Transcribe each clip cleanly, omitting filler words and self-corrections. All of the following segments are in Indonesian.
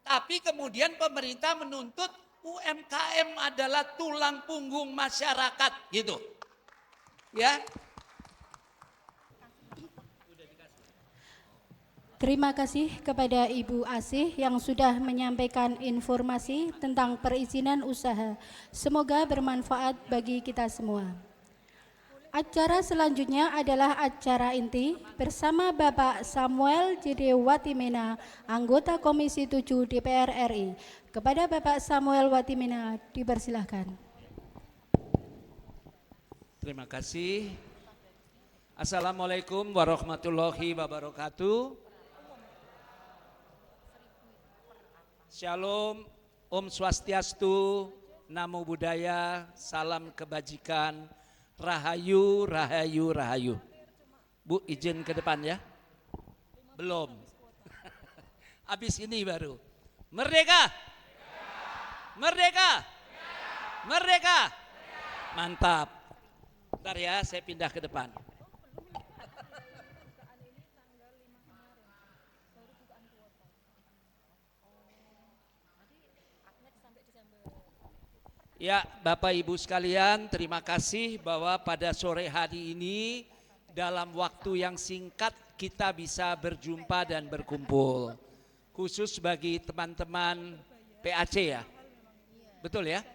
Tapi kemudian pemerintah menuntut UMKM adalah tulang punggung masyarakat gitu. Ya. Terima kasih kepada Ibu Asih yang sudah menyampaikan informasi tentang perizinan usaha. Semoga bermanfaat bagi kita semua. Acara selanjutnya adalah acara inti bersama Bapak Samuel J.D. Watimena, anggota Komisi 7 DPR RI. Kepada Bapak Samuel Watimena dipersilahkan. Terima kasih. Assalamualaikum warahmatullahi wabarakatuh. Shalom, Om Swastiastu, Namo Buddhaya, salam kebajikan, rahayu, rahayu, rahayu. Bu, izin ke depan ya. Belum. Habis ini baru. Merdeka! Merdeka! Merdeka! Mantap. Bentar ya, saya pindah ke depan. Ya, Bapak Ibu sekalian, terima kasih bahwa pada sore hari ini dalam waktu yang singkat kita bisa berjumpa dan berkumpul. Khusus bagi teman-teman PAC ya. Betul ya?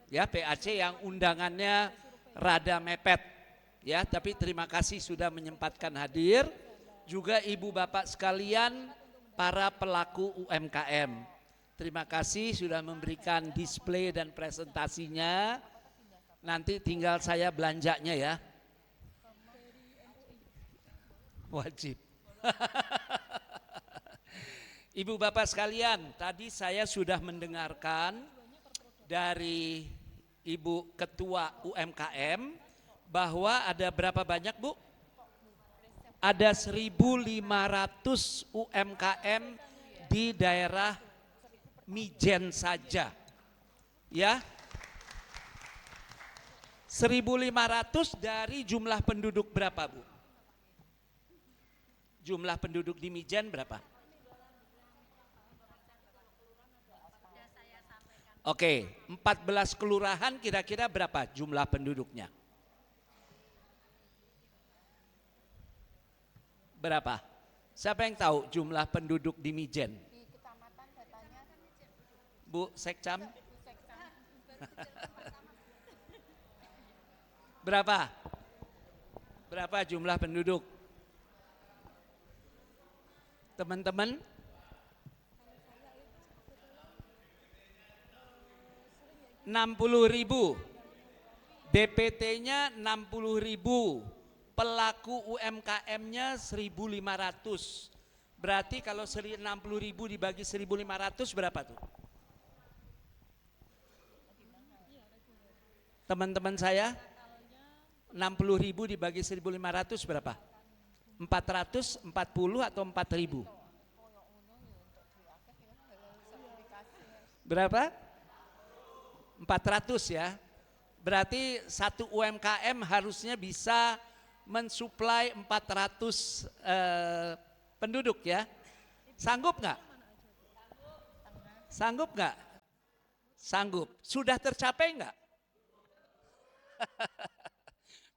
Ya, PAC yang undangannya rada mepet. Ya, tapi terima kasih sudah menyempatkan hadir. Juga Ibu Bapak sekalian, para pelaku UMKM. Terima kasih sudah memberikan display dan presentasinya. Nanti tinggal saya belanjanya ya. Wajib. Ibu Bapak sekalian, tadi saya sudah mendengarkan dari Ibu Ketua UMKM bahwa ada berapa banyak Bu? Ada 1.500 UMKM di daerah Mijen saja, ya. 1.500 dari jumlah penduduk berapa Bu? Jumlah penduduk di Mijen berapa? Oke, 14 kelurahan kira-kira berapa jumlah penduduknya? Berapa? Siapa yang tahu jumlah penduduk di Mijen? Bu Sekcam? Berapa? Berapa jumlah penduduk? Teman-teman? Rp60.000. DPT-nya 60.000. Pelaku UMKM-nya 1.500. Berarti kalau 60.000 dibagi 1.500 berapa tuh? Teman-teman saya, 60.000 dibagi 1.500 berapa? 440 atau 4.000? Berapa? 400 ya. Berarti satu UMKM harusnya bisa mensuplai 400 penduduk ya. Sanggup nggak? Sanggup nggak? Sanggup. Sudah tercapai nggak?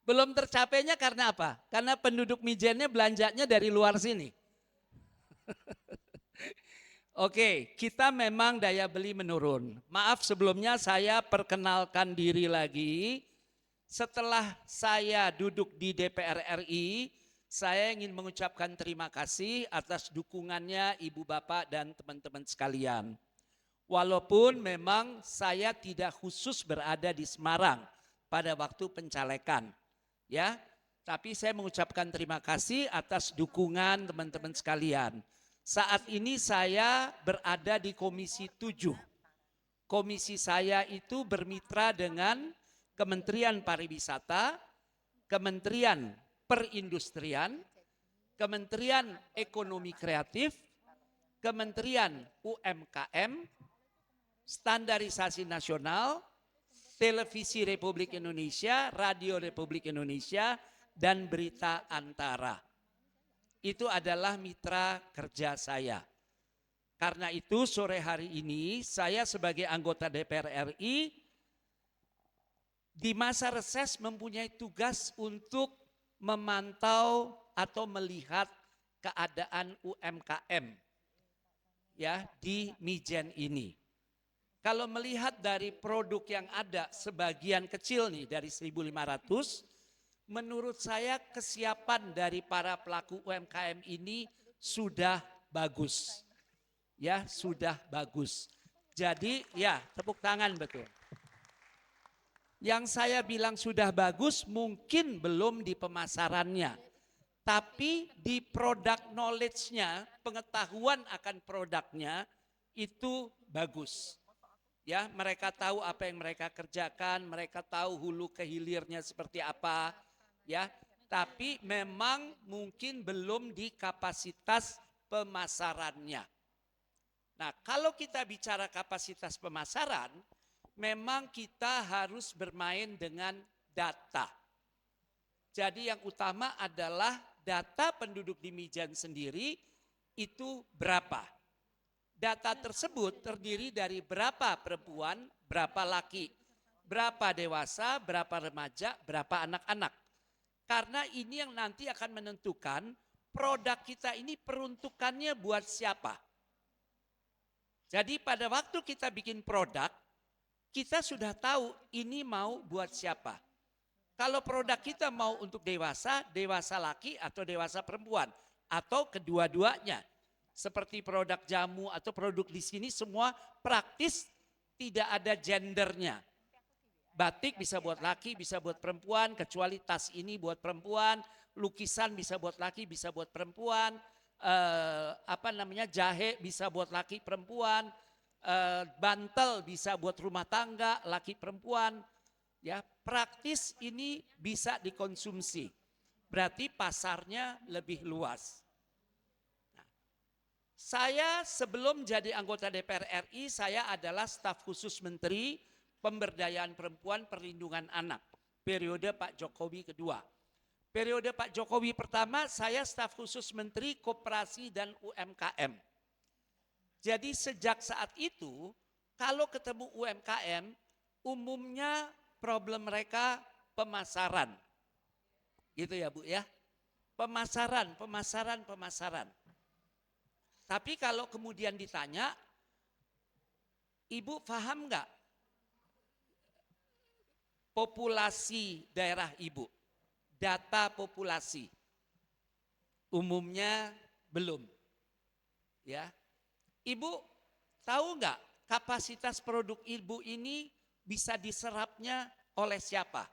Belum tercapainya karena apa? Karena penduduk Mijennya belanjanya dari luar sini. Oke, kita memang daya beli menurun. Maaf sebelumnya saya perkenalkan diri lagi. Setelah saya duduk di DPR RI, saya ingin mengucapkan terima kasih atas dukungannya Ibu Bapak dan teman-teman sekalian. Walaupun memang saya tidak khusus berada di Semarang pada waktu pencalekan, ya. Tapi saya mengucapkan terima kasih atas dukungan teman-teman sekalian. Saat ini saya berada di Komisi 7. Komisi saya itu bermitra dengan Kementerian Pariwisata, Kementerian Perindustrian, Kementerian Ekonomi Kreatif, Kementerian UMKM, Standarisasi Nasional, Televisi Republik Indonesia, Radio Republik Indonesia, dan Berita Antara. Itu adalah mitra kerja saya. Karena itu sore hari ini saya sebagai anggota DPR RI di masa reses mempunyai tugas untuk memantau atau melihat keadaan UMKM ya di Mijen ini. Kalau melihat dari produk yang ada sebagian kecil nih dari 1.500, menurut saya kesiapan dari para pelaku UMKM ini sudah bagus. Ya, sudah bagus. Jadi ya tepuk tangan betul. Yang saya bilang sudah bagus mungkin belum di pemasarannya. Tapi di product knowledge-nya, pengetahuan akan produknya itu bagus. Ya, mereka tahu apa yang mereka kerjakan, mereka tahu hulu ke hilirnya seperti apa, ya. Tapi memang mungkin belum di kapasitas pemasarannya. Nah, kalau kita bicara kapasitas pemasaran, memang kita harus bermain dengan data. Jadi yang utama adalah data penduduk di Mijen sendiri itu berapa. Data tersebut terdiri dari berapa perempuan, berapa laki, berapa dewasa, berapa remaja, berapa anak-anak. Karena ini yang nanti akan menentukan produk kita ini peruntukannya buat siapa. Jadi pada waktu kita bikin produk, kita sudah tahu ini mau buat siapa. Kalau produk kita mau untuk dewasa, dewasa laki atau dewasa perempuan, atau kedua-duanya. Seperti produk jamu atau produk di sini semua praktis tidak ada gendernya. Batik bisa buat laki, bisa buat perempuan, kecuali tas ini buat perempuan, lukisan bisa buat laki, bisa buat perempuan, jahe bisa buat laki perempuan, bantal bisa buat rumah tangga laki perempuan, ya praktis ini bisa dikonsumsi. Berarti pasarnya lebih luas. Nah, saya sebelum jadi anggota DPR RI, saya adalah staf khusus Menteri Pemberdayaan Perempuan Perlindungan Anak periode Pak Jokowi kedua. Periode Pak Jokowi pertama saya staf khusus Menteri Koperasi dan UMKM. Jadi sejak saat itu kalau ketemu UMKM umumnya problem mereka pemasaran. Gitu ya Bu ya. Pemasaran. Tapi kalau kemudian ditanya, Ibu paham nggak populasi daerah Ibu? Data populasi umumnya belum, ya. Ibu tahu nggak kapasitas produk Ibu ini bisa diserapnya oleh siapa?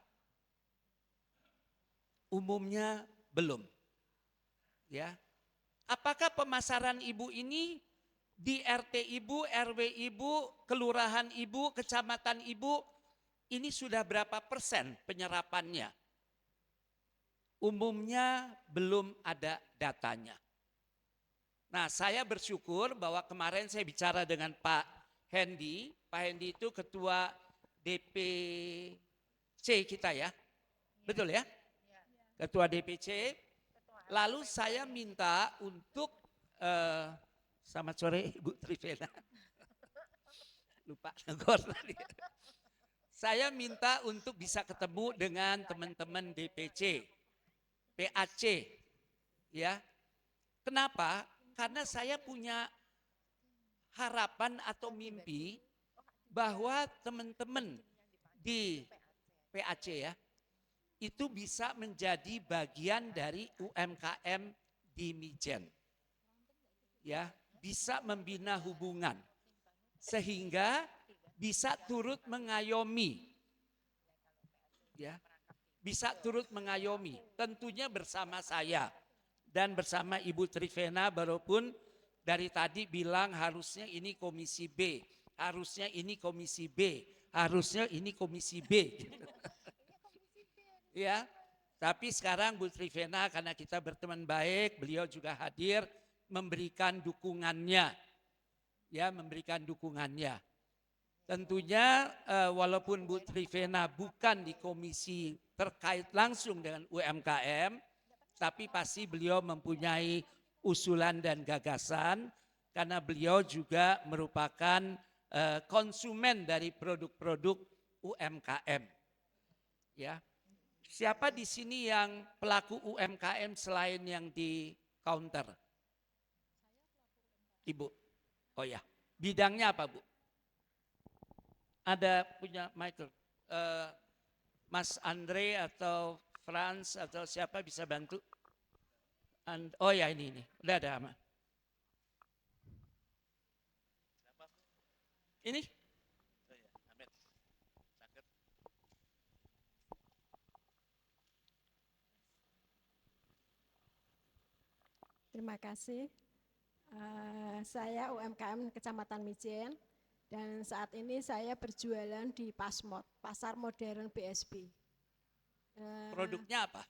Umumnya belum, ya. Apakah pemasaran Ibu ini di RT Ibu, RW Ibu, kelurahan Ibu, kecamatan Ibu ini sudah berapa persen penyerapannya? Umumnya belum ada datanya. Nah, saya bersyukur bahwa kemarin saya bicara dengan Pak Hendy. Pak Hendy itu ketua DPC kita ya. Betul ya? Ketua DPC. Lalu saya minta untuk selamat sore Ibu Trivena. Lupa negor tadi. Saya minta untuk bisa ketemu dengan teman-teman DPC. PAC, ya. Kenapa? Karena saya punya harapan atau mimpi bahwa teman-teman di PAC ya, itu bisa menjadi bagian dari UMKM di Mijen. Ya, bisa membina hubungan sehingga bisa turut mengayomi. Ya. Bisa turut mengayomi, tentunya bersama saya dan bersama Ibu Trivena, walaupun dari tadi bilang harusnya ini komisi B, harusnya ini komisi B, harusnya ini komisi B. Ya, tapi sekarang Bu Trivena karena kita berteman baik, beliau juga hadir memberikan dukungannya, ya memberikan dukungannya. Tentunya walaupun Bu Trivena bukan di komisi terkait langsung dengan UMKM, tapi pasti beliau mempunyai usulan dan gagasan karena beliau juga merupakan konsumen dari produk-produk UMKM. Ya. Siapa di sini yang pelaku UMKM selain yang di counter? Ibu. Oh ya. Bidangnya apa, Bu? Ada punya Michael. Mas Andre atau Franz atau siapa bisa bantu? Oh ya ini. Udah ada aman. Ini? Terima kasih. Saya UMKM Kecamatan Mijen dan saat ini saya berjualan di Pasmod, Pasar Modern BSB. Produknya apa?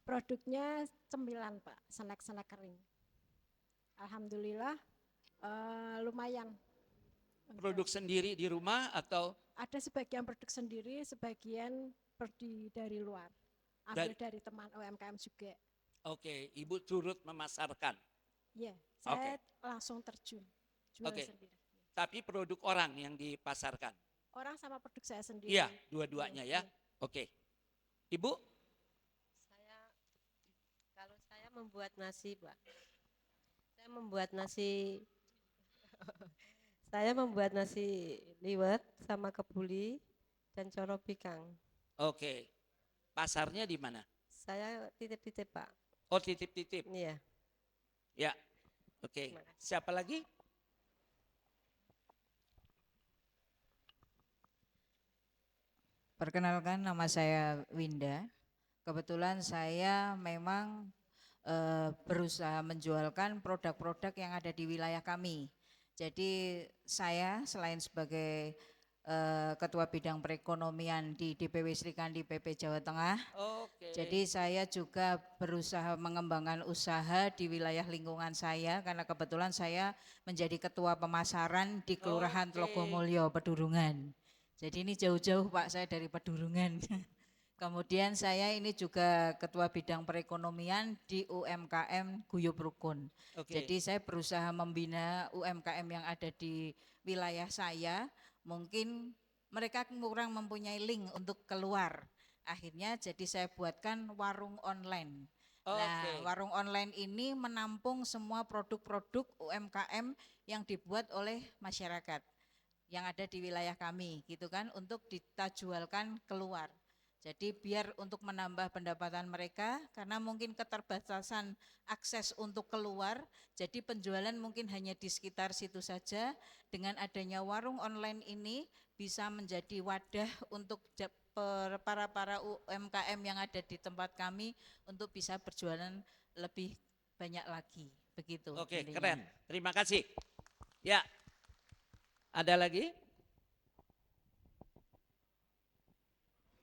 Produknya cemilan Pak, snack-snack kering. Alhamdulillah lumayan. Produk sendiri di rumah atau? Ada sebagian produk sendiri, sebagian dari luar. Ambil dari teman UMKM juga. Oke, Ibu turut memasarkan. Iya, saya langsung terjun, jual sendiri. Tapi produk orang yang dipasarkan? Orang sama produk saya sendiri. Iya, dua-duanya ya. Oke. Ibu? Kalau saya membuat nasi, Pak. Saya membuat nasi liwet sama kebuli dan coro pikang. Oke. Pasarnya di mana? Saya titip-titip, Pak. Oh, titip-titip. Iya. Ya. Oke. Siapa lagi? Perkenalkan, nama saya Winda. Kebetulan saya memang berusaha menjualkan produk-produk yang ada di wilayah kami. Jadi saya selain sebagai Ketua Bidang Perekonomian di DPW Srikandi PP Jawa Tengah, jadi saya juga berusaha mengembangkan usaha di wilayah lingkungan saya karena kebetulan saya menjadi Ketua Pemasaran di Kelurahan Tlogomulyo, Pedurungan. Jadi ini jauh-jauh Pak, saya dari Pedurungan. Kemudian saya ini juga Ketua Bidang Perekonomian di UMKM Guyub Rukun. Jadi saya berusaha membina UMKM yang ada di wilayah saya. Mungkin mereka kurang mempunyai link untuk keluar. Akhirnya jadi saya buatkan warung online. Nah, warung online ini menampung semua produk-produk UMKM yang dibuat oleh masyarakat yang ada di wilayah kami, gitu kan, untuk kita jualkan keluar. Jadi biar untuk menambah pendapatan mereka, karena mungkin keterbatasan akses untuk keluar, jadi penjualan mungkin hanya di sekitar situ saja. Dengan adanya warung online ini bisa menjadi wadah untuk para UMKM yang ada di tempat kami untuk bisa berjualan lebih banyak lagi. Begitu. Oke, intinya. keren. Terima kasih. Ya, ada lagi?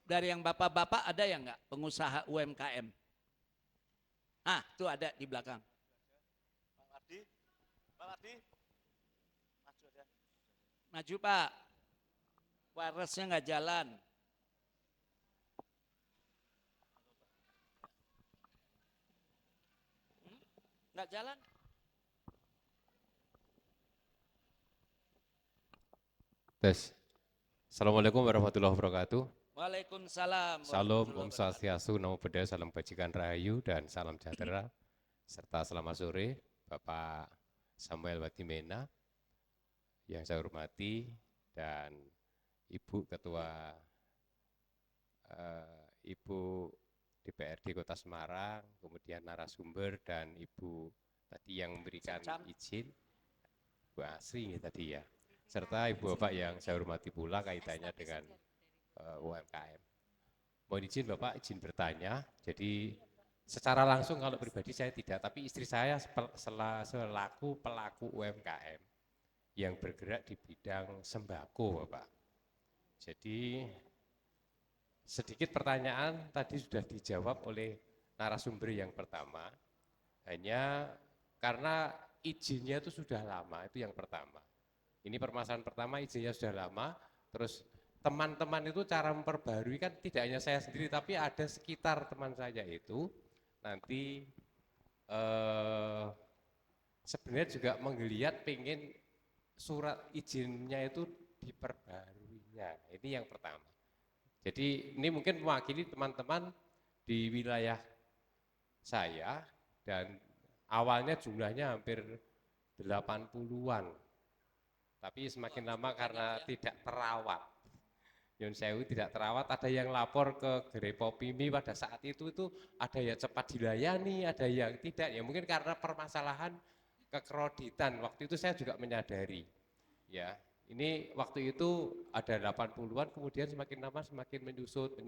Dari yang bapak-bapak ada yang enggak pengusaha UMKM? Ah, tuh ada di belakang. Bang Ardi, maju aja. Maju Pak, wirelessnya enggak jalan. Enggak jalan? Tes. Assalamualaikum warahmatullahi wabarakatuh. Waalaikumsalam. Salam, Om Swastiastu, Namo Buddhaya, salam kebajikan rahayu dan salam sejahtera. Serta selamat sore Bapak Samuel Watimena yang saya hormati dan Ibu Ketua Ibu DPRD Kota Semarang, kemudian narasumber dan Ibu tadi yang memberikan izin, Bu Asri tadi ya, serta Ibu Bapak yang saya hormati pula kaitannya dengan UMKM. Mohon izin Bapak, izin bertanya. Jadi secara langsung kalau pribadi saya tidak, tapi istri saya selaku pelaku UMKM yang bergerak di bidang sembako Bapak. Jadi sedikit pertanyaan tadi sudah dijawab oleh narasumber yang pertama. Hanya karena izinnya itu sudah lama, itu yang pertama. Ini permasalahan pertama, izinnya sudah lama, terus teman-teman itu cara memperbarui kan tidak hanya saya sendiri, tapi ada sekitar teman saya itu nanti sebenarnya juga menggeliat pengen surat izinnya itu diperbaruinya. Ini yang pertama. Jadi ini mungkin mewakili teman-teman di wilayah saya dan awalnya jumlahnya hampir 80-an. Tapi semakin lama karena tidak terawat. Nyun sewu tidak terawat, ada yang lapor ke Gerepopimi pada saat itu ada yang cepat dilayani, ada yang tidak. Ya mungkin karena permasalahan kekreditan. Waktu itu saya juga menyadari. Ya, ini waktu itu ada 80-an, kemudian semakin lama semakin menyusut.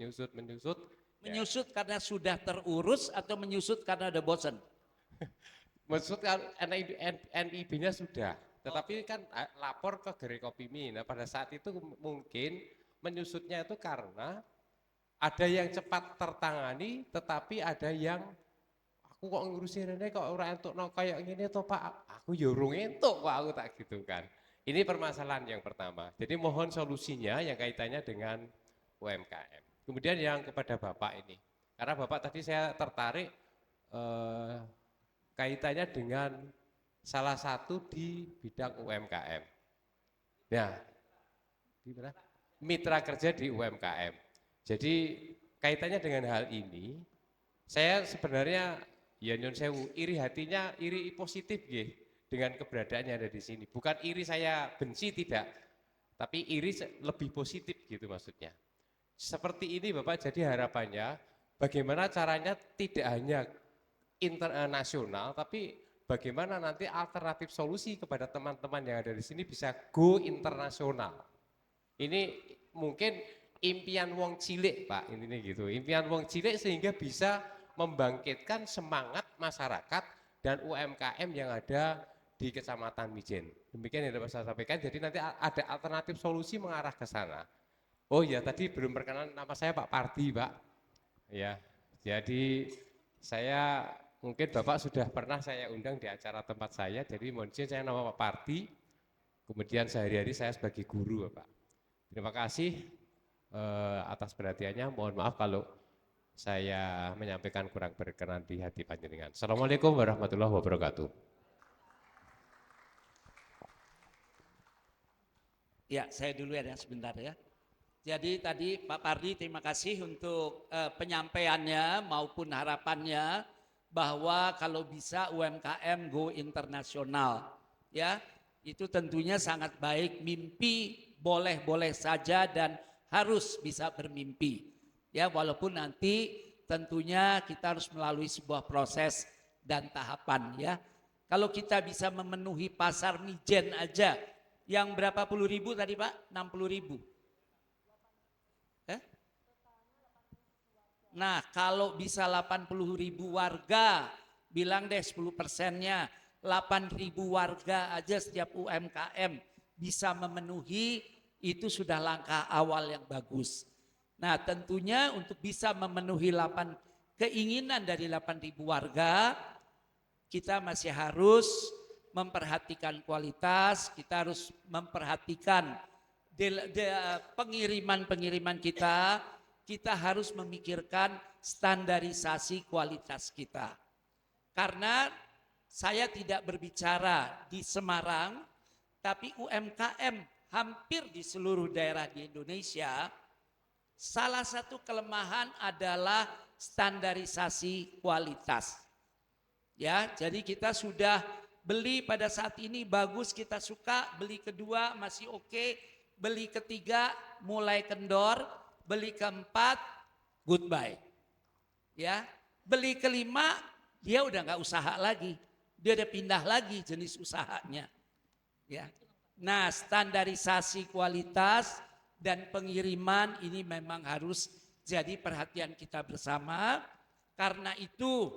Menyusut karena sudah terurus atau menyusut karena ada bosan? Maksud NIB-nya sudah, tetapi kan lapor ke Gerepopimi. Nah pada saat itu mungkin menyusutnya itu karena ada yang cepat tertangani, tetapi ada yang aku kok ngurusin ini kok orang entuk no kayak gini toh Pak, aku ya urung entuk kok aku tak gitu kan. Ini permasalahan yang pertama. Jadi mohon solusinya yang kaitannya dengan UMKM. Kemudian yang kepada Bapak ini, karena Bapak tadi saya tertarik kaitannya dengan salah satu di bidang UMKM. Nah, gimana? Mitra kerja di UMKM. Jadi kaitannya dengan hal ini, saya sebenarnya ya nyun sewu, iri hatinya, iri positif ya, dengan keberadaannya ada di sini. Bukan iri saya benci tidak, tapi iri lebih positif gitu maksudnya. Seperti ini Bapak, jadi harapannya bagaimana caranya tidak hanya internasional, tapi bagaimana nanti alternatif solusi kepada teman-teman yang ada di sini bisa go internasional. Ini mungkin impian wong cilik Pak, ini gitu. Impian wong cilik sehingga bisa membangkitkan semangat masyarakat dan UMKM yang ada di Kecamatan Mijen. Demikian yang dapat saya sampaikan. Jadi nanti ada alternatif solusi mengarah ke sana. Oh ya, tadi belum perkenalan, nama saya Pak Pardi Pak. Ya, jadi saya mungkin Bapak sudah pernah saya undang di acara tempat saya. Jadi mohon izin, saya nama Pak Pardi. Kemudian sehari-hari saya sebagai guru Bapak. Terima kasih atas perhatiannya. Mohon maaf kalau saya menyampaikan kurang berkenan di hati panjenengan. Assalamualaikum warahmatullahi wabarakatuh. Ya, saya dulu ya sebentar ya. Jadi tadi Pak Pardi terima kasih untuk penyampaiannya maupun harapannya bahwa kalau bisa UMKM go internasional. Ya, itu tentunya sangat baik, mimpi boleh-boleh saja dan harus bisa bermimpi. Ya, walaupun nanti tentunya kita harus melalui sebuah proses dan tahapan ya. Kalau kita bisa memenuhi pasar Mijen aja yang berapa puluh ribu tadi Pak? 60 ribu. Nah, kalau bisa 80 ribu warga, bilang deh 10%-nya, 8 ribu warga aja setiap UMKM bisa memenuhi, itu sudah langkah awal yang bagus. Nah, tentunya untuk bisa memenuhi keinginan dari 8 ribu warga, kita masih harus memperhatikan kualitas, kita harus memperhatikan pengiriman-pengiriman kita harus memikirkan standarisasi kualitas kita. Karena saya tidak berbicara di Semarang, tapi UMKM hampir di seluruh daerah di Indonesia, salah satu kelemahan adalah standarisasi kualitas. Ya, jadi kita sudah beli pada saat ini bagus, kita suka, beli kedua masih oke, beli ketiga mulai kendor, beli keempat goodbye. Ya, beli kelima dia udah nggak usaha lagi, dia udah pindah lagi jenis usahanya. Ya, nah standarisasi kualitas dan pengiriman ini memang harus jadi perhatian kita bersama. Karena itu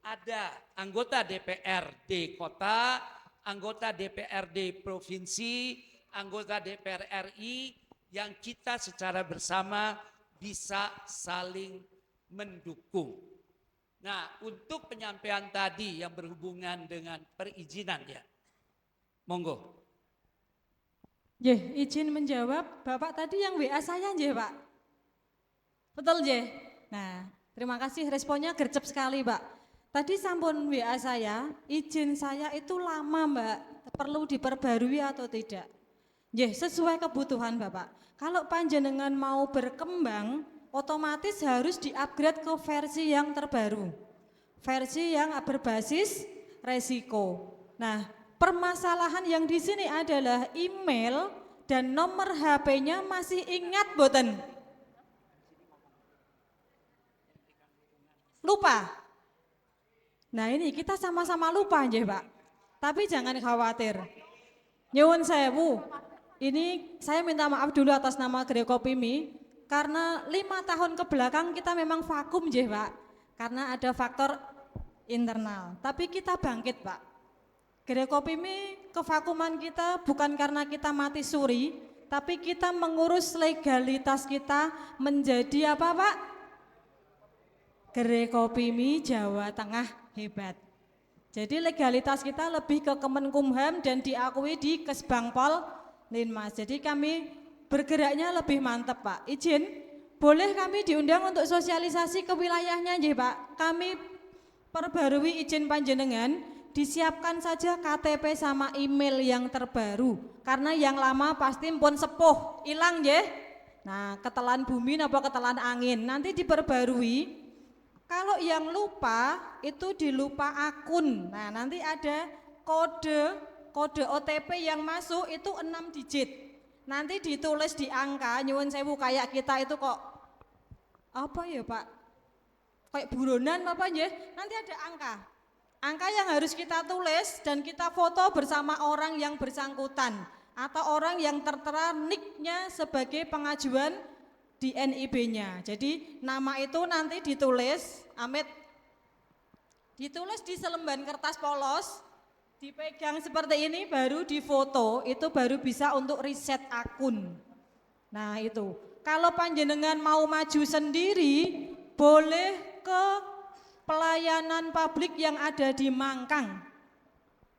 ada anggota DPRD kota, anggota DPRD provinsi, anggota DPR RI yang kita secara bersama bisa saling mendukung. Nah, untuk penyampaian tadi yang berhubungan dengan perizinan ya, monggo. Izin menjawab, Bapak tadi yang WA saya Pak. Betul Nah, terima kasih responnya gercep sekali Pak. tadi sampun WA saya, izin saya itu lama Mbak, perlu diperbarui atau tidak? Nggih, sesuai kebutuhan Bapak. Kalau panjenengan mau berkembang, otomatis harus di-upgrade ke versi yang terbaru. Versi yang berbasis resiko. Nah, permasalahan yang di sini adalah email dan nomor HP-nya masih ingat boten? Lupa. Nah, ini kita sama-sama lupa nggih, Pak. Tapi jangan khawatir. Nyuwun sewu. Ini saya minta maaf dulu atas nama Grekopimi karena 5 tahun ke belakang kita memang vakum nggih, Pak. Karena ada faktor internal. Tapi kita bangkit, Pak. Grekopimi kevakuman kita bukan karena kita mati suri, tapi kita mengurus legalitas kita menjadi apa, Pak? Grekopimi Jawa Tengah hebat. Jadi legalitas kita lebih ke Kemenkumham dan diakui di Kesbangpol Linmas. Jadi kami bergeraknya lebih mantap, Pak. Izin, boleh kami diundang untuk sosialisasi ke wilayahnya nggih, Pak. Kami perbarui izin panjenengan, disiapkan saja KTP sama email yang terbaru. Karena yang lama pasti pun sepuh, hilang nggih. Nah, ketelan bumi apa ketelan angin, nanti diperbarui. Kalau yang lupa itu dilupa akun. Nah, nanti ada kode OTP yang masuk itu 6 digit. Nanti ditulis di angka, nyuwun sewu kayak kita itu kok apa ya, Pak? Kayak buronan apa ya? Nanti ada angka. Angka yang harus kita tulis dan kita foto bersama orang yang bersangkutan atau orang yang tertera nick-nya sebagai pengajuan di NIB-nya. Jadi nama itu nanti ditulis, Amit, ditulis di selemban kertas polos, dipegang seperti ini baru difoto, itu baru bisa untuk riset akun. Nah itu, kalau panjenengan mau maju sendiri, boleh ke pelayanan publik yang ada di Mangkang.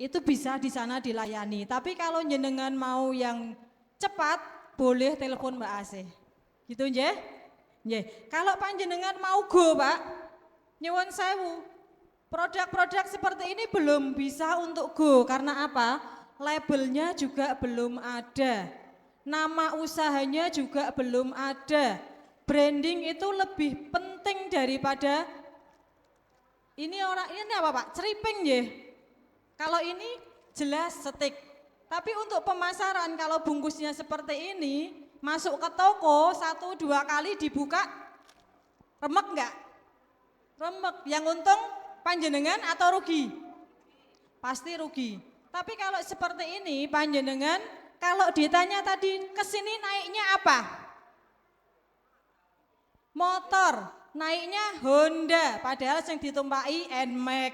Itu bisa di sana dilayani. Tapi kalau jenengan mau yang cepat, boleh telepon Mbak Asih. Gitu nggih? Nggih. Kalau panjenengan mau go, Pak, nyuwun sewu. Produk-produk seperti ini belum bisa untuk go karena apa? Labelnya juga belum ada. Nama usahanya juga belum ada. Branding itu lebih penting daripada ini apa, Pak? Ceriping nggih. Kalau ini jelas setik. Tapi untuk pemasaran kalau bungkusnya seperti ini, masuk ke toko 1-2 kali dibuka, remek enggak? Remek. Yang untung panjenengan atau rugi? Pasti rugi. Tapi kalau seperti ini panjenengan, kalau ditanya tadi kesini naiknya apa? Motor, naiknya Honda, padahal yang ditumpaki NMAX,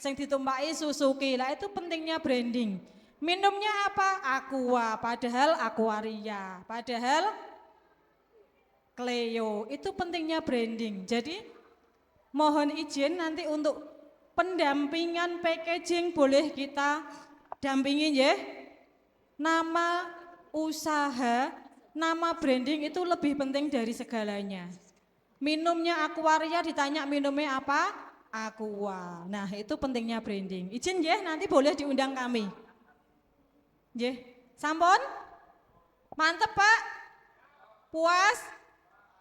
yang ditumpaki Suzuki. Lah itu pentingnya branding. Minumnya apa? Aqua, padahal Aquaria, padahal Cleo. Itu pentingnya branding. Jadi mohon izin nanti untuk pendampingan packaging boleh kita dampingi ya. Nama usaha, nama branding itu lebih penting dari segalanya. Minumnya Aquaria, ditanya minumnya apa? Aqua. Nah itu pentingnya branding. Izin ya, nanti boleh diundang kami. Nggih, sampun? Mantep, Pak? Puas?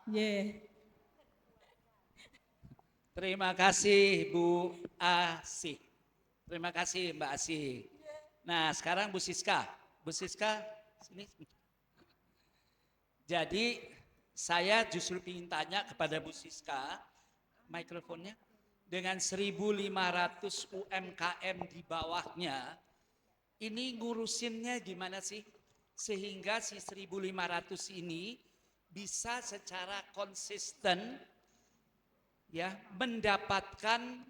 Nggih. Terima kasih Bu Asih. Terima kasih Mbak Asih. Nah, sekarang Bu Siska. Bu Siska, sini. Jadi saya justru ingin tanya kepada Bu Siska, mikrofonnya, dengan 1.500 UMKM di bawahnya, ini ngurusinnya gimana sih? Sehingga si 1.500 ini bisa secara konsisten ya mendapatkan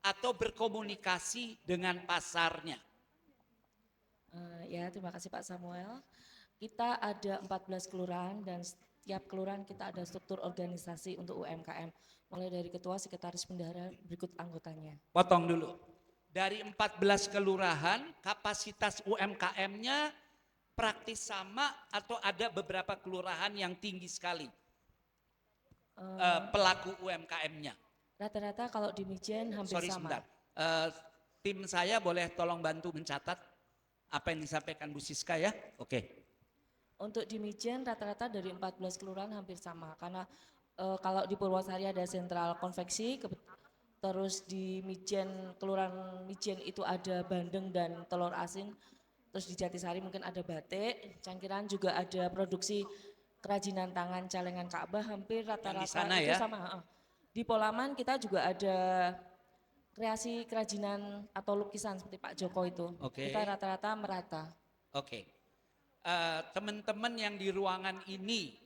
atau berkomunikasi dengan pasarnya. Ya, terima kasih Pak Samuel. Kita ada 14 kelurahan dan setiap kelurahan kita ada struktur organisasi untuk UMKM. Mulai dari ketua, sekretaris bendahara, berikut anggotanya. Potong dulu. Dari 14 kelurahan, kapasitas UMKM-nya praktis sama atau ada beberapa kelurahan yang tinggi sekali pelaku UMKM-nya? Rata-rata kalau di Mijen hampir Sorry sama. sebentar. Tim saya boleh tolong bantu mencatat apa yang disampaikan Bu Siska ya? Oke. Untuk di Mijen rata-rata dari 14 kelurahan hampir sama karena kalau di Purwosari ada sentral konveksi, terus di Mijen kelurahan Mijen itu ada bandeng dan telur asin, terus di Jatisari mungkin ada batik, Cangkiran juga ada produksi kerajinan tangan celengan Ka'bah, hampir rata-rata sana itu ya? sama. Di Polaman kita juga ada kreasi kerajinan atau lukisan seperti Pak Joko itu. Oke. Kita rata-rata merata. Oke. Teman-teman yang di ruangan ini,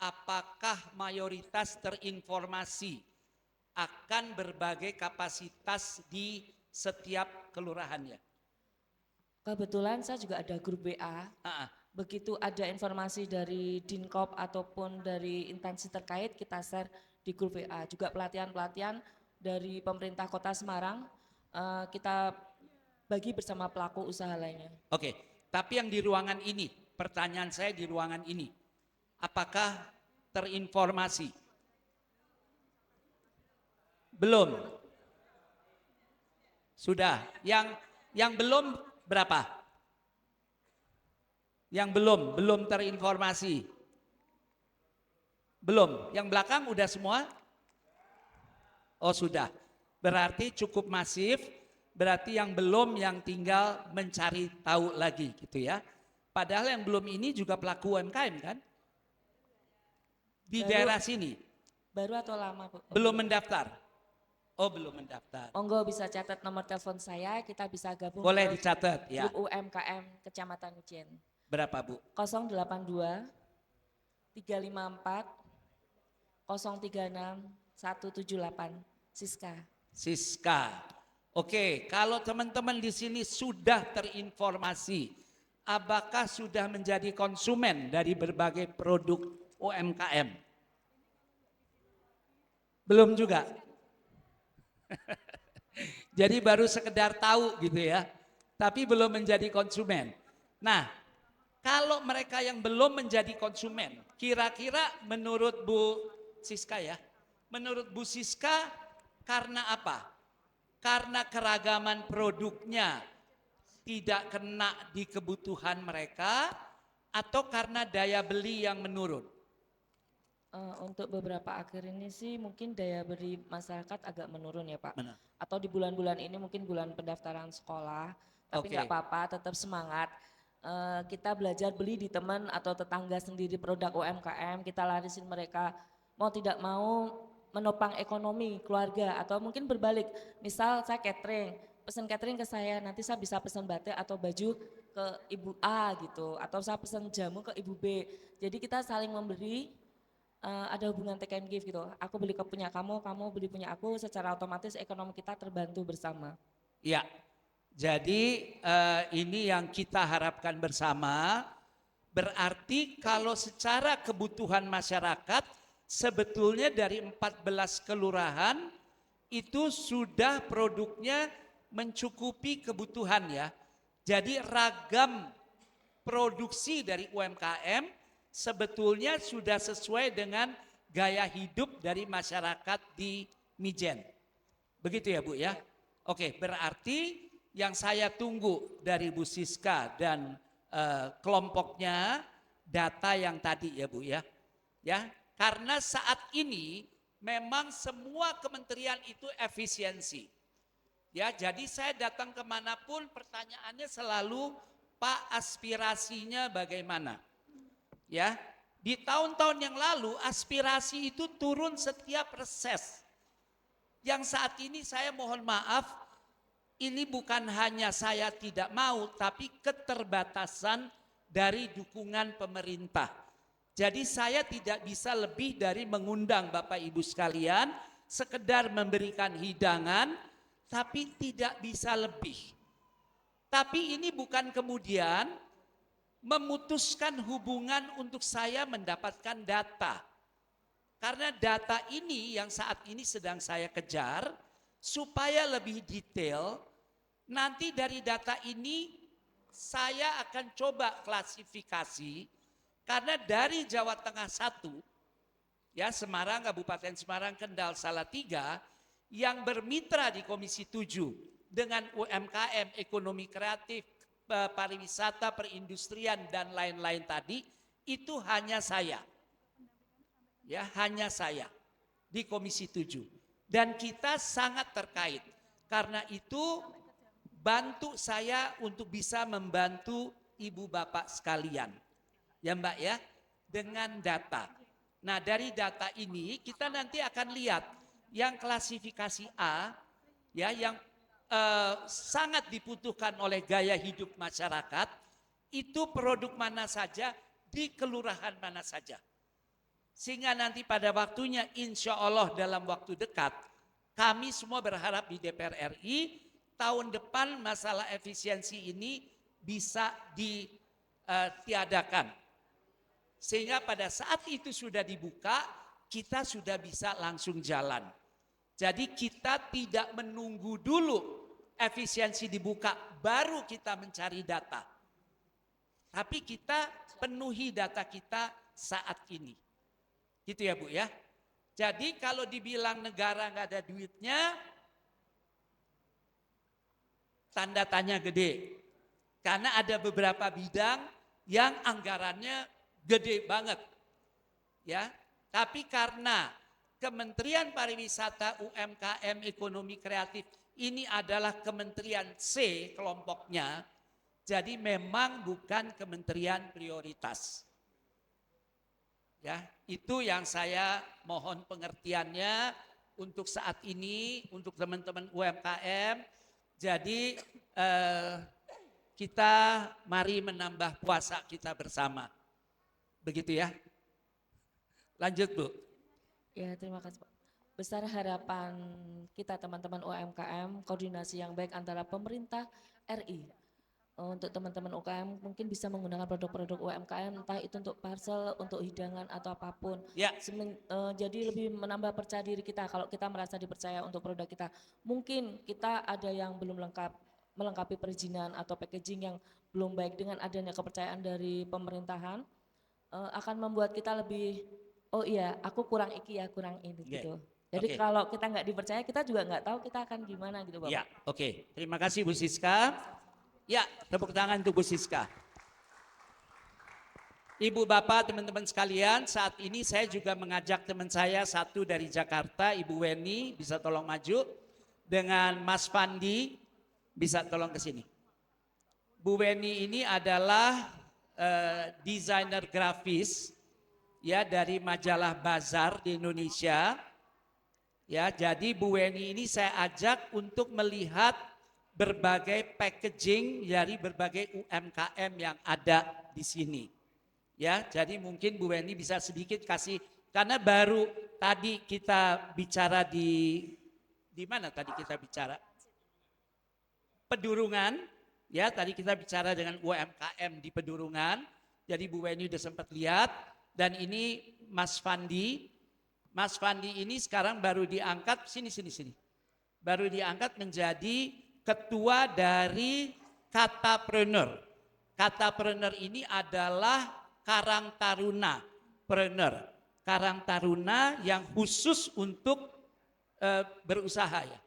apakah mayoritas terinformasi akan berbagai kapasitas di setiap kelurahannya? Kebetulan saya juga ada grup WA. Begitu ada informasi dari Dinkop ataupun dari instansi terkait, kita share di grup WA. Juga pelatihan-pelatihan dari pemerintah Kota Semarang, kita bagi bersama pelaku usaha lainnya. Oke, tapi yang di ruangan ini, pertanyaan saya di ruangan ini, apakah terinformasi? Belum. Sudah. Yang belum berapa? Yang belum terinformasi. Belum. Yang belakang udah semua? Oh sudah. Berarti cukup masif. Berarti yang belum yang tinggal mencari tahu lagi gitu ya. Padahal yang belum ini juga pelaku UMKM kan? Di daerah sini. Baru atau lama, Bu? Belum mendaftar. Oh belum mendaftar. Monggo bisa catat nomor telepon saya, kita bisa gabung Boleh ke dicatat ya. grup UMKM Kecamatan Mijen. Berapa Bu? 082 354 036 178 Siska. Siska. Oke, kalau teman-teman di sini sudah terinformasi, apakah sudah menjadi konsumen dari berbagai produk UMKM? Belum juga. Jadi baru sekedar tahu gitu ya, tapi belum menjadi konsumen. Nah, kalau mereka yang belum menjadi konsumen, kira-kira menurut Bu Siska ya, menurut Bu Siska karena apa? Karena keragaman produknya tidak kena di kebutuhan mereka atau karena daya beli yang menurun? Untuk beberapa akhir ini sih mungkin daya beli masyarakat agak menurun ya Pak. Benar. Atau di bulan-bulan ini mungkin bulan pendaftaran sekolah, tapi Oke. nggak apa-apa, tetap semangat. Kita belajar beli di teman atau tetangga sendiri produk UMKM, kita larisin mereka, mau tidak mau menopang ekonomi keluarga atau mungkin berbalik. Misal saya catering, pesan catering ke saya, nanti saya bisa pesan batik atau baju ke Ibu A gitu, atau saya pesan jamu ke Ibu B. Jadi kita saling memberi, ada hubungan take and give gitu. Aku beli ke punya kamu, kamu beli punya aku, secara otomatis ekonomi kita terbantu bersama. Ya, jadi ini yang kita harapkan bersama. Berarti kalau secara kebutuhan masyarakat, sebetulnya dari 14 kelurahan itu sudah produknya mencukupi kebutuhan ya. Jadi ragam produksi dari UMKM sebetulnya sudah sesuai dengan gaya hidup dari masyarakat di Mijen. Begitu ya Bu ya? Oke, berarti yang saya tunggu dari Bu Siska dan kelompoknya data yang tadi ya Bu ya. Ya, karena saat ini memang semua kementerian itu efisiensi. Ya, jadi saya datang kemanapun pertanyaannya selalu Pak aspirasinya bagaimana? Ya, di tahun-tahun yang lalu aspirasi itu turun setiap reses. Yang saat ini saya mohon maaf, ini bukan hanya saya tidak mau, tapi keterbatasan dari dukungan pemerintah. Jadi saya tidak bisa lebih dari mengundang Bapak Ibu sekalian, sekedar memberikan hidangan, tapi tidak bisa lebih. Tapi ini bukan kemudian memutuskan hubungan untuk saya mendapatkan data. Karena data ini yang saat ini sedang saya kejar, supaya lebih detail, nanti dari data ini saya akan coba klasifikasi, karena dari Jawa Tengah 1, ya Semarang, Kabupaten Semarang, Kendal, Salatiga, yang bermitra di Komisi 7 dengan UMKM, ekonomi kreatif, pariwisata, perindustrian dan lain-lain tadi, itu hanya saya. Ya, hanya saya di Komisi 7. Dan kita sangat terkait. Karena itu bantu saya untuk bisa membantu ibu bapak sekalian. Ya Mbak ya, dengan data. Nah, dari data ini kita nanti akan lihat yang klasifikasi A, ya, yang sangat dibutuhkan oleh gaya hidup masyarakat, itu produk mana saja di kelurahan mana saja. Sehingga nanti pada waktunya insya Allah dalam waktu dekat, kami semua berharap di DPR RI tahun depan masalah efisiensi ini bisa ditiadakan. Sehingga pada saat itu sudah dibuka, kita sudah bisa langsung jalan. Jadi kita tidak menunggu dulu efisiensi dibuka, baru kita mencari data. Tapi kita penuhi data kita saat ini. Gitu ya Bu ya. Jadi kalau dibilang negara nggak ada duitnya, tanda tanya gede. Karena ada beberapa bidang yang anggarannya gede banget. Ya, tapi karena Kementerian Pariwisata, UMKM, Ekonomi Kreatif ini adalah Kementerian C kelompoknya, jadi memang bukan kementerian prioritas. Ya, itu yang saya mohon pengertiannya untuk saat ini, untuk teman-teman UMKM. Jadi kita mari menambah puasa kita bersama. Begitu ya. Lanjut Bu. Ya, terima kasih Pak. Besar harapan kita teman-teman UMKM, koordinasi yang baik antara pemerintah RI. Untuk teman-teman UMKM mungkin bisa menggunakan produk-produk UMKM, entah itu untuk parcel, untuk hidangan atau apapun. Ya. Jadi lebih menambah percaya diri kita kalau kita merasa dipercaya untuk produk kita. Mungkin kita ada yang belum melengkapi perizinan atau packaging yang belum baik, dengan adanya kepercayaan dari pemerintahan akan membuat kita lebih, oh iya aku kurang iki ya, kurang ini gitu. Jadi kalau kita nggak dipercaya, kita juga nggak tahu kita akan gimana gitu Bapak. Ya, oke. Terima kasih Bu Siska. Ya, tepuk tangan untuk Bu Siska. Ibu Bapak, teman-teman sekalian, saat ini saya juga mengajak teman saya satu dari Jakarta, Ibu Weni, bisa tolong maju, dengan Mas Fandi, bisa tolong ke sini. Bu Weni ini adalah desainer grafis ya dari majalah Bazar di Indonesia. Ya, jadi Bu Weni ini saya ajak untuk melihat berbagai packaging dari berbagai UMKM yang ada di sini. Ya, jadi mungkin Bu Weni bisa sedikit kasih, karena baru tadi kita bicara di mana tadi kita bicara? Pedurungan, ya tadi kita bicara dengan UMKM di Pedurungan. Jadi Bu Weni udah sempat lihat, dan ini Mas Fandi. Mas Fandi ini sekarang baru diangkat, sini. Baru diangkat menjadi ketua dari Katapreneur. Katapreneur ini adalah Karang Taruna Preneur. Karang Taruna yang khusus untuk berusaha ya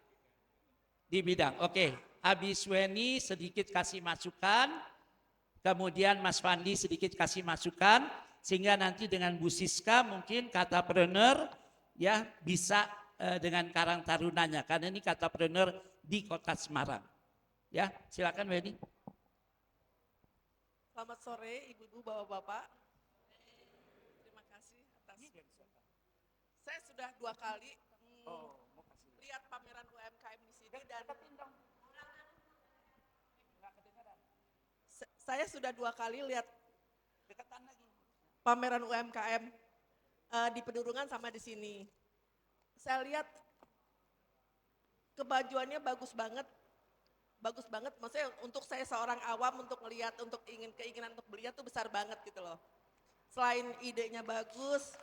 di bidang. Oke, habis Weni sedikit kasih masukan, kemudian Mas Fandi sedikit kasih masukan, sehingga nanti dengan Bu Siska mungkin Katapreneur ya bisa dengan Karang Tarunanya, karena ini Katapreneur di Kota Semarang. Ya, silakan Weni. Selamat sore Ibu-ibu, Bapak-bapak. Terima kasih atas. Saya sudah 2 kali lihat pameran UMKM di sini, dan saya sudah 2 kali lihat pameran UMKM di Pedurungan sama di sini. Saya lihat kebajuannya bagus banget, maksudnya untuk saya seorang awam untuk melihat, untuk keinginan untuk belinya tuh besar banget gitu loh. Selain idenya bagus,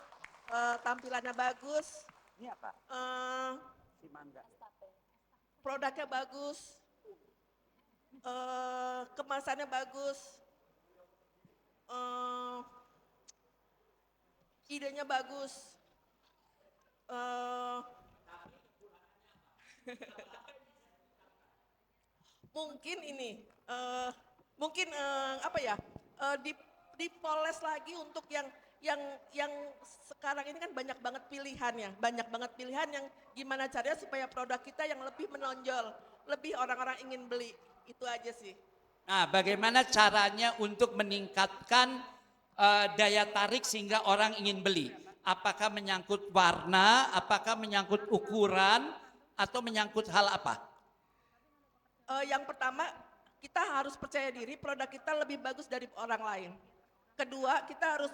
tampilannya bagus, ini apa? Produknya bagus, kemasannya bagus, idenya bagus, Mungkin ini, apa ya, dipoles lagi untuk yang sekarang ini kan banyak banget pilihannya, banyak banget pilihan yang gimana caranya supaya produk kita yang lebih menonjol, lebih orang-orang ingin beli, itu aja sih. Nah, bagaimana caranya untuk meningkatkan daya tarik sehingga orang ingin beli? Apakah menyangkut warna, apakah menyangkut ukuran, atau menyangkut hal apa? Yang pertama, kita harus percaya diri produk kita lebih bagus dari orang lain. Kedua, kita harus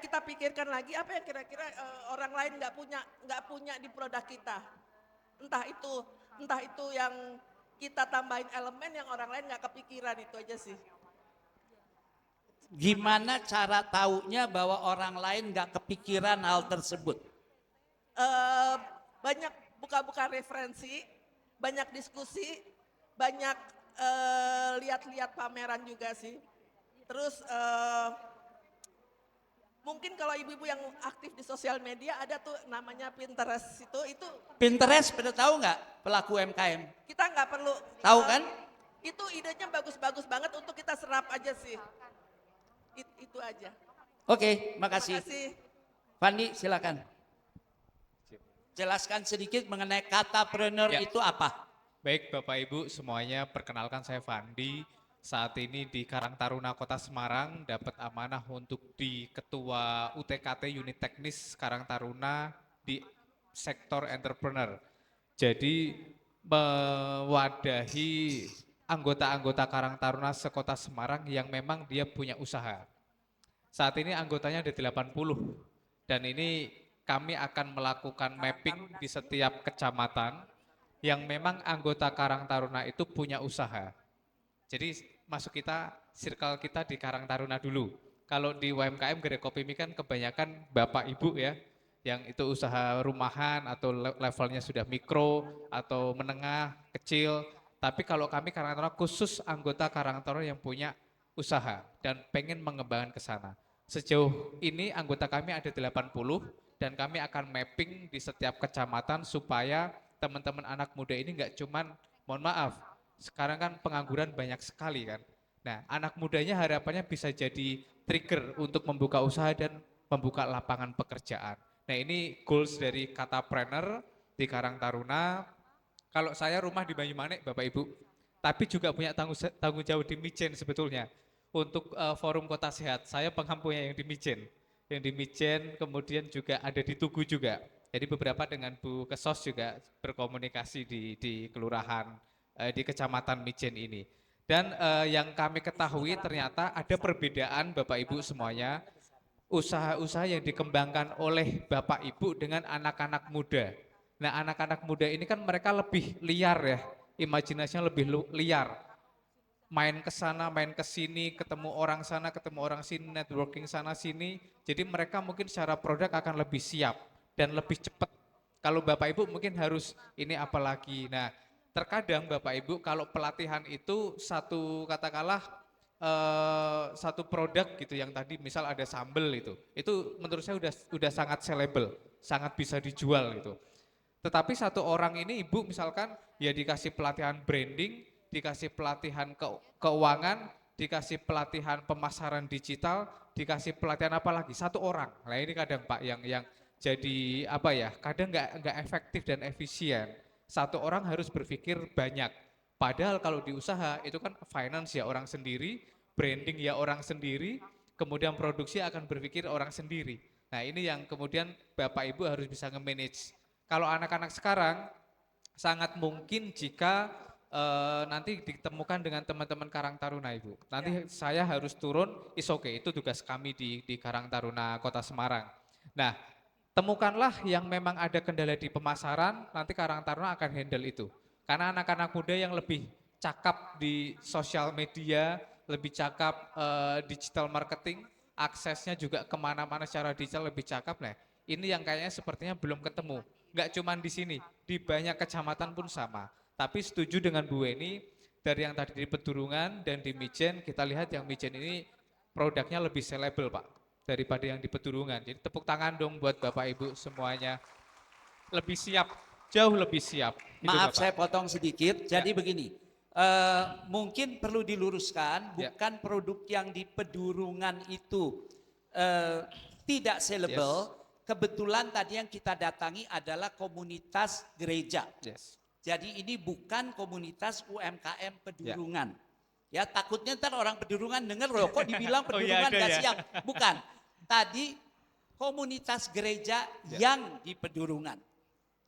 kita pikirkan lagi apa yang kira-kira orang lain nggak punya di produk kita. Entah itu yang kita tambahin elemen yang orang lain nggak kepikiran, itu aja sih. Gimana cara taunya bahwa orang lain nggak kepikiran hal tersebut? Banyak buka-buka referensi, banyak diskusi, banyak lihat-lihat pameran juga sih. Terus mungkin kalau ibu-ibu yang aktif di sosial media ada tuh namanya Pinterest itu. Pinterest pada tahu nggak pelaku UMKM? Kita nggak perlu. Tahu kan? Itu idenya bagus-bagus banget untuk kita serap aja sih. Itu aja. Oke, makasih. Terima kasih. Fandi, silakan. Jelaskan sedikit mengenai katapreneur itu apa? Baik Bapak Ibu semuanya, perkenalkan saya Fandi. Saat ini di Karang Taruna Kota Semarang dapat amanah untuk di Ketua UTKT Unit Teknis Karang Taruna di sektor entrepreneur. Jadi mewadahi anggota-anggota Karang Taruna sekota Semarang yang memang dia punya usaha. Saat ini anggotanya ada 80 dan ini kami akan melakukan mapping di setiap kecamatan yang memang anggota Karang Taruna itu punya usaha. Jadi masuk circle kita di Karang Taruna dulu. Kalau di UMKM Gerai Kopi Mie kan kebanyakan Bapak Ibu ya, yang itu usaha rumahan atau levelnya sudah mikro atau menengah, kecil. Tapi kalau kami Karang Taruna khusus anggota Karang Taruna yang punya usaha dan pengen mengembangkan ke sana. Sejauh ini anggota kami ada 80 dan kami akan mapping di setiap kecamatan supaya teman-teman anak muda ini enggak cuman, mohon maaf, sekarang kan pengangguran banyak sekali kan. Nah, anak mudanya harapannya bisa jadi trigger untuk membuka usaha dan membuka lapangan pekerjaan. Nah, ini goals dari Katapreneur di Karang Taruna. Kalau saya rumah di Banyumanik, Bapak Ibu, tapi juga punya tanggung jawab di Mijen sebetulnya. Untuk forum Kota Sehat, saya penghampunya yang di Mijen. Yang di Mijen, kemudian juga ada di Tugu juga. Jadi beberapa dengan Bu Kesos juga berkomunikasi di kelurahan, di kecamatan Mijen ini. Dan yang kami ketahui ternyata ada perbedaan Bapak Ibu semuanya, usaha-usaha yang dikembangkan oleh Bapak Ibu dengan anak-anak muda. Nah, anak-anak muda ini kan mereka lebih liar ya, imajinasinya lebih liar. Main ke sana, main ke sini, ketemu orang sana, ketemu orang sini, networking sana sini. Jadi mereka mungkin secara produk akan lebih siap dan lebih cepat. Kalau Bapak Ibu mungkin harus ini apalagi. Nah, terkadang Bapak Ibu kalau pelatihan itu satu katakanlah satu produk gitu yang tadi misal ada sambel itu menurut saya udah sangat sellable, sangat bisa dijual gitu. Tetapi satu orang ini ibu misalkan ya dikasih pelatihan branding, dikasih pelatihan keuangan, dikasih pelatihan pemasaran digital, dikasih pelatihan apa lagi? Satu orang. Nah ini kadang Pak yang jadi apa ya? Kadang nggak efektif dan efisien. Satu orang harus berpikir banyak. Padahal kalau di usaha itu kan finance ya orang sendiri, branding ya orang sendiri, kemudian produksi akan berpikir orang sendiri. Nah ini yang kemudian Bapak Ibu harus bisa nge-manage. Kalau anak-anak sekarang sangat mungkin jika nanti ditemukan dengan teman-teman Karang Taruna Ibu. Nanti saya harus turun, itu tugas kami di Karang Taruna Kota Semarang. Nah, temukanlah yang memang ada kendala di pemasaran, nanti Karang Taruna akan handle itu. Karena anak-anak muda yang lebih cakap di sosial media, lebih cakap digital marketing, aksesnya juga kemana-mana secara digital lebih cakap. Nah, ini yang kayaknya sepertinya belum ketemu. Nggak cuma di sini, di banyak kecamatan pun sama. Tapi setuju dengan Bu Weni, dari yang tadi di Pedurungan dan di Mijen, kita lihat yang Mijen ini produknya lebih sellable Pak, daripada yang di Pedurungan. Jadi tepuk tangan dong buat Bapak Ibu semuanya. Lebih siap jauh lebih siap. Itu, Maaf Bapak. saya potong sedikit. Jadi begini, mungkin perlu diluruskan, bukan produk yang di pedurungan itu tidak sellable. Kebetulan tadi yang kita datangi adalah komunitas gereja. Jadi ini bukan komunitas UMKM pedurungan. Ya takutnya ntar orang pedurungan dengar loh kok dibilang pedurungan gak siap. Bukan. Tadi komunitas gereja yang di pedurungan.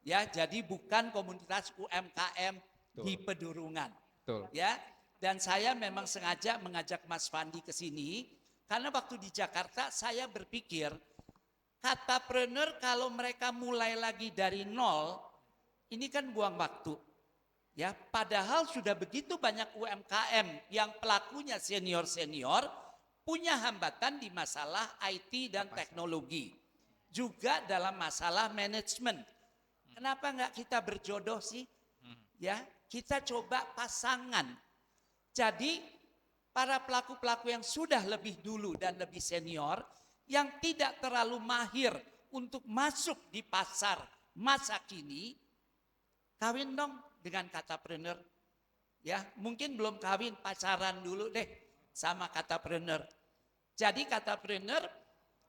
Ya, jadi bukan komunitas UMKM di pedurungan. Ya, dan saya memang sengaja mengajak Mas Fandi ke sini karena waktu di Jakarta saya berpikir katapreneur kalau mereka mulai lagi dari nol, ini kan buang waktu. Ya, padahal sudah begitu banyak UMKM yang pelakunya senior-senior punya hambatan di masalah IT dan teknologi. Juga dalam masalah manajemen. Kenapa enggak kita berjodoh sih? Ya, kita coba pasangan. Jadi para pelaku-pelaku yang sudah lebih dulu dan lebih senior yang tidak terlalu mahir untuk masuk di pasar masa kini, kawin dong dengan katapreneur. Ya, mungkin belum kawin, pacaran dulu deh sama katapreneur. Jadi katapreneur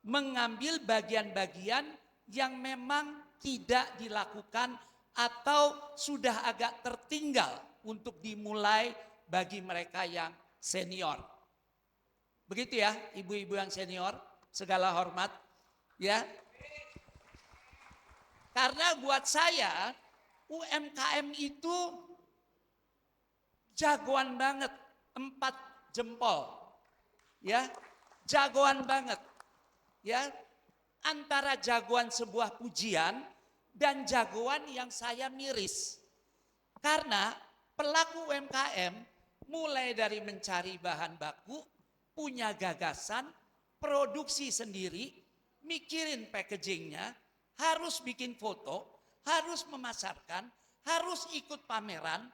mengambil bagian-bagian yang memang tidak dilakukan atau sudah agak tertinggal untuk dimulai bagi mereka yang senior. Begitu ya, ibu-ibu yang senior. Segala hormat, ya. Karena buat saya UMKM itu jagoan banget, 4 jempol, ya, jagoan banget, ya. Antara jagoan sebuah pujian dan jagoan yang saya miris, karena pelaku UMKM mulai dari mencari bahan baku, punya gagasan, produksi sendiri, mikirin packagingnya, harus bikin foto, harus memasarkan, harus ikut pameran,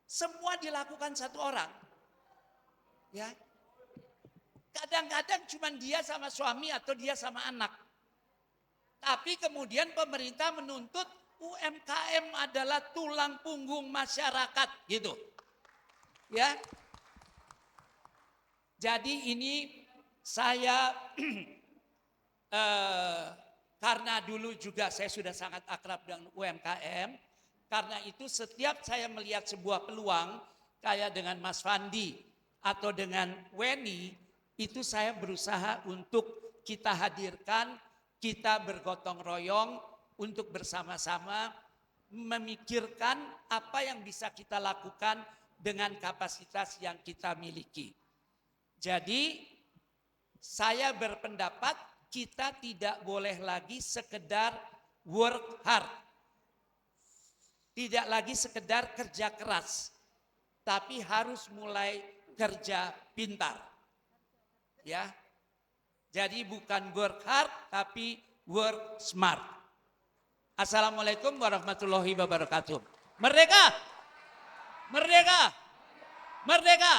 semua dilakukan satu orang. Ya, kadang-kadang cuma dia sama suami atau dia sama anak. Tapi kemudian pemerintah menuntut UMKM adalah tulang punggung masyarakat, gitu. Ya, jadi ini saya karena dulu juga saya sudah sangat akrab dengan UMKM, karena itu setiap saya melihat sebuah peluang kayak dengan Mas Fandi atau dengan Weni, itu saya berusaha untuk kita hadirkan, kita bergotong royong untuk bersama-sama memikirkan apa yang bisa kita lakukan dengan kapasitas yang kita miliki. Jadi saya berpendapat kita tidak boleh lagi sekedar work hard. Tidak lagi sekedar kerja keras. Tapi harus mulai kerja pintar. Ya. Jadi bukan work hard tapi work smart. Assalamualaikum warahmatullahi wabarakatuh. Merdeka! Merdeka! Merdeka!